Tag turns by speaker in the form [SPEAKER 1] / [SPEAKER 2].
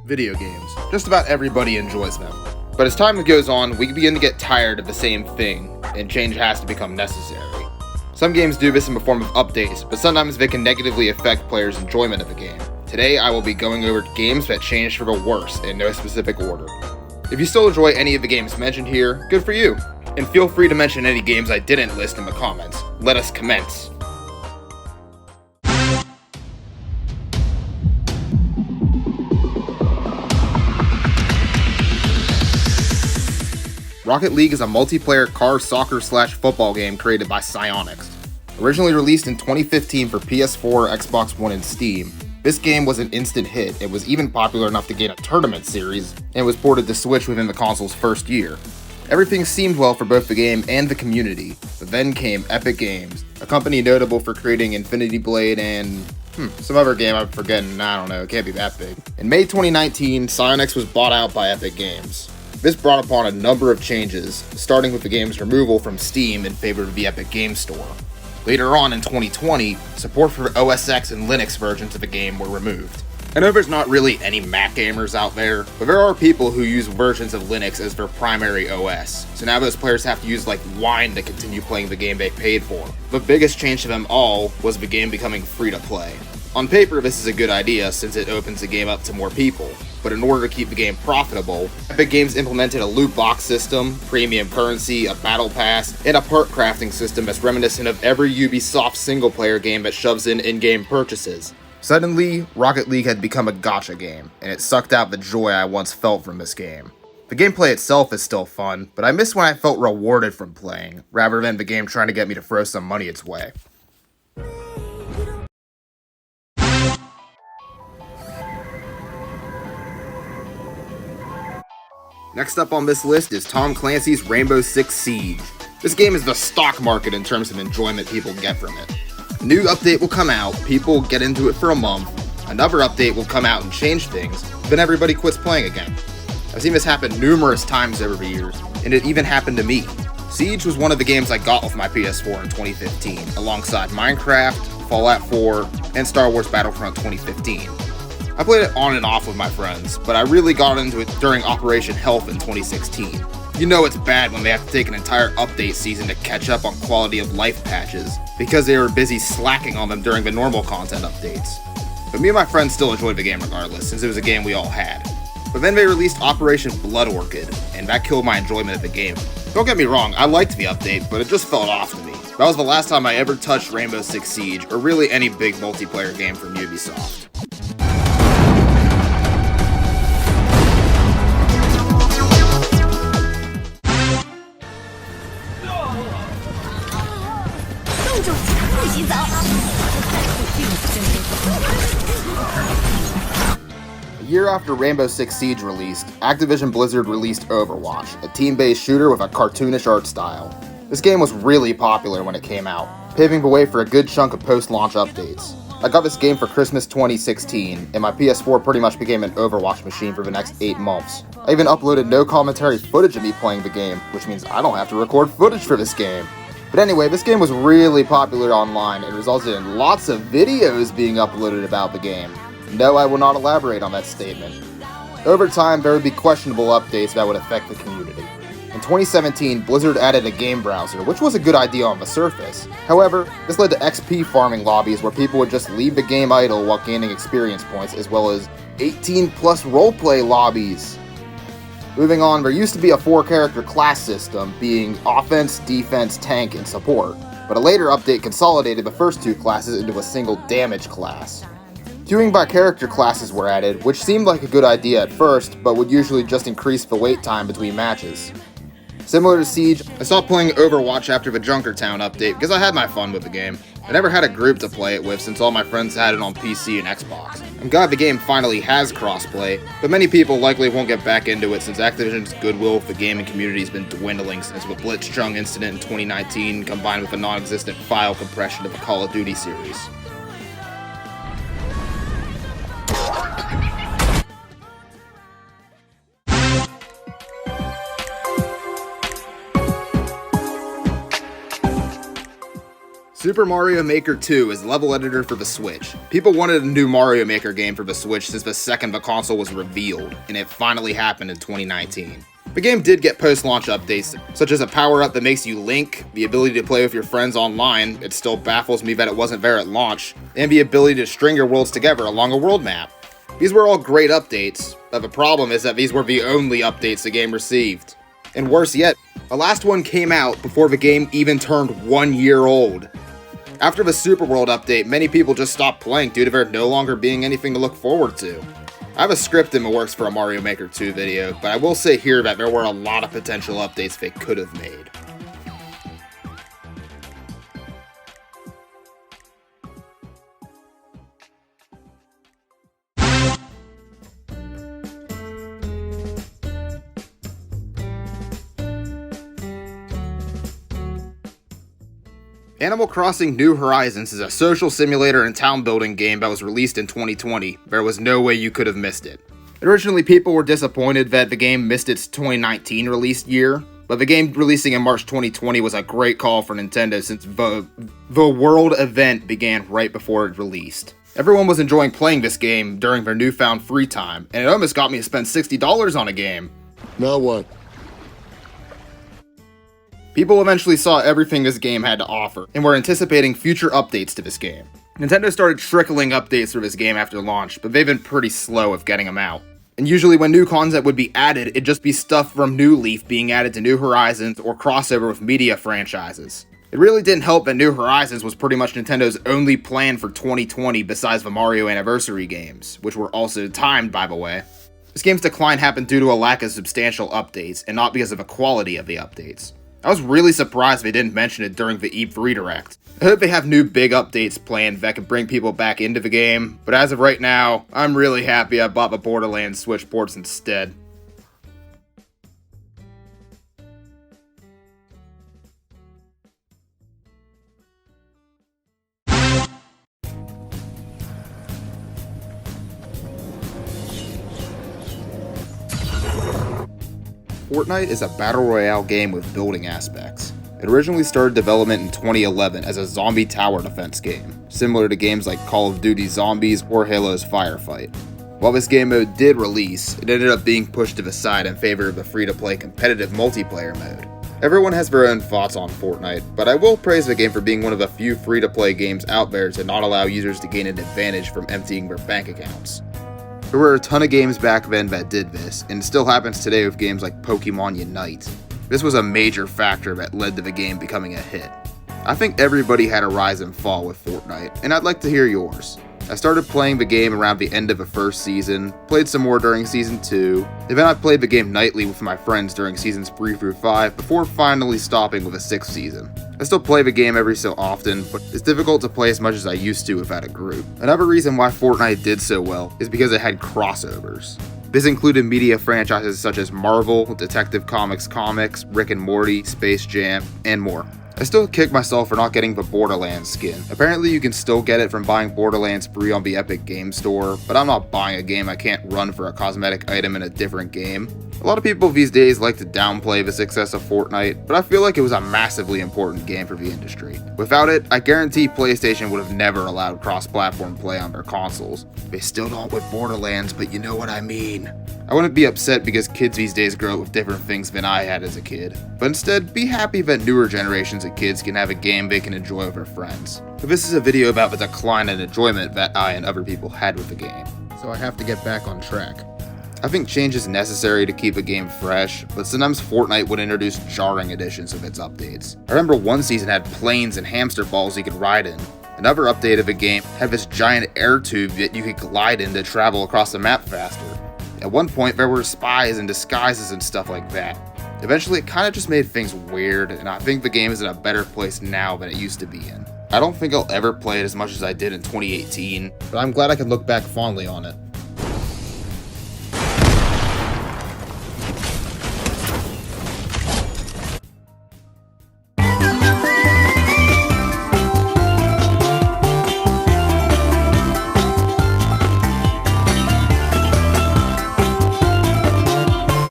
[SPEAKER 1] Video games. Just about everybody enjoys them. But as time goes on, we begin to get tired of the same thing, and change has to become necessary. Some games do this in the form of updates, but sometimes they can negatively affect players' enjoyment of the game. Today, I will be going over games that changed for the worse in no specific order. If you still enjoy any of the games mentioned here, good for you. And feel free to mention any games I didn't list in the comments. Let us commence. Rocket League is a multiplayer car soccer/football game created by Psyonix. Originally released in 2015 for PS4, Xbox One, and Steam, this game was an instant hit. It was even popular enough to gain a tournament series, and was ported to Switch within the console's first year. Everything seemed well for both the game and the community, but then came Epic Games, a company notable for creating Infinity Blade and some other game I'm forgetting, I don't know, it can't be that big. In May 2019, Psyonix was bought out by Epic Games. This brought upon a number of changes, starting with the game's removal from Steam in favor of the Epic Games Store. Later on in 2020, support for OS X and Linux versions of the game were removed. I know there's not really any Mac gamers out there, but there are people who use versions of Linux as their primary OS, so now those players have to use like wine to continue playing the game they paid for. The biggest change to them all was the game becoming free to play. On paper, this is a good idea since it opens the game up to more people, but in order to keep the game profitable, Epic Games implemented a loot box system, premium currency, a battle pass, and a perk crafting system that's reminiscent of every Ubisoft single-player game that shoves in in-game purchases. Suddenly, Rocket League had become a gacha game, and it sucked out the joy I once felt from this game. The gameplay itself is still fun, but I miss when I felt rewarded from playing, rather than the game trying to get me to throw some money its way. Next up on this list is Tom Clancy's Rainbow Six Siege. This game is the stock market in terms of enjoyment people get from it. A new update will come out, people get into it for a month, another update will come out and change things, then everybody quits playing again. I've seen this happen numerous times over the years, and it even happened to me. Siege was one of the games I got with my PS4 in 2015, alongside Minecraft, Fallout 4, and Star Wars Battlefront 2015. I played it on and off with my friends, but I really got into it during Operation Health in 2016. You know it's bad when they have to take an entire update season to catch up on quality of life patches, because they were busy slacking on them during the normal content updates. But me and my friends still enjoyed the game regardless, since it was a game we all had. But then they released Operation Blood Orchid, and that killed my enjoyment of the game. Don't get me wrong, I liked the update, but it just felt off to me. That was the last time I ever touched Rainbow Six Siege, or really any big multiplayer game from Ubisoft. A year after Rainbow Six Siege released, Activision Blizzard released Overwatch, a team-based shooter with a cartoonish art style. This game was really popular when it came out, paving the way for a good chunk of post-launch updates. I got this game for Christmas 2016, and my PS4 pretty much became an Overwatch machine for the next 8 months. I even uploaded no commentary footage of me playing the game, which means I don't have to record footage for this game. But anyway, this game was really popular online and resulted in lots of videos being uploaded about the game. No, I will not elaborate on that statement. Over time, there would be questionable updates that would affect the community. In 2017, Blizzard added a game browser, which was a good idea on the surface. However, this led to XP farming lobbies where people would just leave the game idle while gaining experience points, as well as 18+ roleplay lobbies. Moving on, there used to be a 4-character class system, being offense, defense, tank, and support, but a later update consolidated the first 2 classes into a single damage class. Queuing by character classes were added, which seemed like a good idea at first, but would usually just increase the wait time between matches. Similar to Siege, I stopped playing Overwatch after the Junkertown update because I had my fun with the game. I never had a group to play it with since all my friends had it on PC and Xbox. I'm glad the game finally has crossplay, but many people likely won't get back into it since Activision's goodwill with the gaming community has been dwindling since the Blitzchung incident in 2019 combined with the non-existent file compression of the Call of Duty series. Super Mario Maker 2 is level editor for the Switch. People wanted a new Mario Maker game for the Switch since the second the console was revealed, and it finally happened in 2019. The game did get post-launch updates, such as a power-up that makes you Link, the ability to play with your friends online, it still baffles me that it wasn't there at launch, and the ability to string your worlds together along a world map. These were all great updates, but the problem is that these were the only updates the game received. And worse yet, the last one came out before the game even turned 1 year old. After the Super World update, many people just stopped playing due to there no longer being anything to look forward to. I have a script in the works for a Mario Maker 2 video, but I will say here that there were a lot of potential updates they could have made. Animal Crossing New Horizons is a social simulator and town building game that was released in 2020. There was no way you could have missed it. Originally, people were disappointed that the game missed its 2019 release year, but the game releasing in March 2020 was a great call for Nintendo since the World event began right before it released. Everyone was enjoying playing this game during their newfound free time, and it almost got me to spend $60 on a game.
[SPEAKER 2] Now what?
[SPEAKER 1] People eventually saw everything this game had to offer, and were anticipating future updates to this game. Nintendo started trickling updates for this game after launch, but they've been pretty slow with getting them out. And usually when new content would be added, it'd just be stuff from New Leaf being added to New Horizons or crossover with media franchises. It really didn't help that New Horizons was pretty much Nintendo's only plan for 2020 besides the Mario Anniversary games, which were also timed, by the way. This game's decline happened due to a lack of substantial updates, and not because of the quality of the updates. I was really surprised they didn't mention it during the E3 Direct. I hope they have new big updates planned that can bring people back into the game, but as of right now, I'm really happy I bought the Borderlands Switch ports instead. Fortnite is a battle royale game with building aspects. It originally started development in 2011 as a zombie tower defense game, similar to games like Call of Duty Zombies or Halo's Firefight. While this game mode did release, it ended up being pushed to the side in favor of the free-to-play competitive multiplayer mode. Everyone has their own thoughts on Fortnite, but I will praise the game for being one of the few free-to-play games out there to not allow users to gain an advantage from emptying their bank accounts. There were a ton of games back then that did this, and it still happens today with games like Pokemon Unite. This was a major factor that led to the game becoming a hit. I think everybody had a rise and fall with Fortnite, and I'd like to hear yours. I started playing the game around the end of the first season, played some more during season 2, and then I played the game nightly with my friends during seasons 3 through 5 before finally stopping with the 6th season. I still play the game every so often, but it's difficult to play as much as I used to without a group. Another reason why Fortnite did so well is because it had crossovers. This included media franchises such as Marvel, Detective Comics, Rick and Morty, Space Jam, and more. I still kick myself for not getting the Borderlands skin. Apparently you can still get it from buying Borderlands free on the Epic Game Store, but I'm not buying a game I can't run for a cosmetic item in a different game. A lot of people these days like to downplay the success of Fortnite, but I feel like it was a massively important game for the industry. Without it, I guarantee PlayStation would have never allowed cross-platform play on their consoles. They still don't with Borderlands, but you know what I mean. I wouldn't be upset because kids these days grow up with different things than I had as a kid, but instead be happy that newer generations of kids can have a game they can enjoy with their friends. But this is a video about the decline in enjoyment that I and other people had with the game, so I have to get back on track. I think change is necessary to keep a game fresh, but sometimes Fortnite would introduce jarring additions of its updates. I remember one season had planes and hamster balls you could ride in. Another update of the game had this giant air tube that you could glide in to travel across the map faster. At one point, there were spies and disguises and stuff like that. Eventually, it kind of just made things weird, and I think the game is in a better place now than it used to be in. I don't think I'll ever play it as much as I did in 2018, but I'm glad I can look back fondly on it.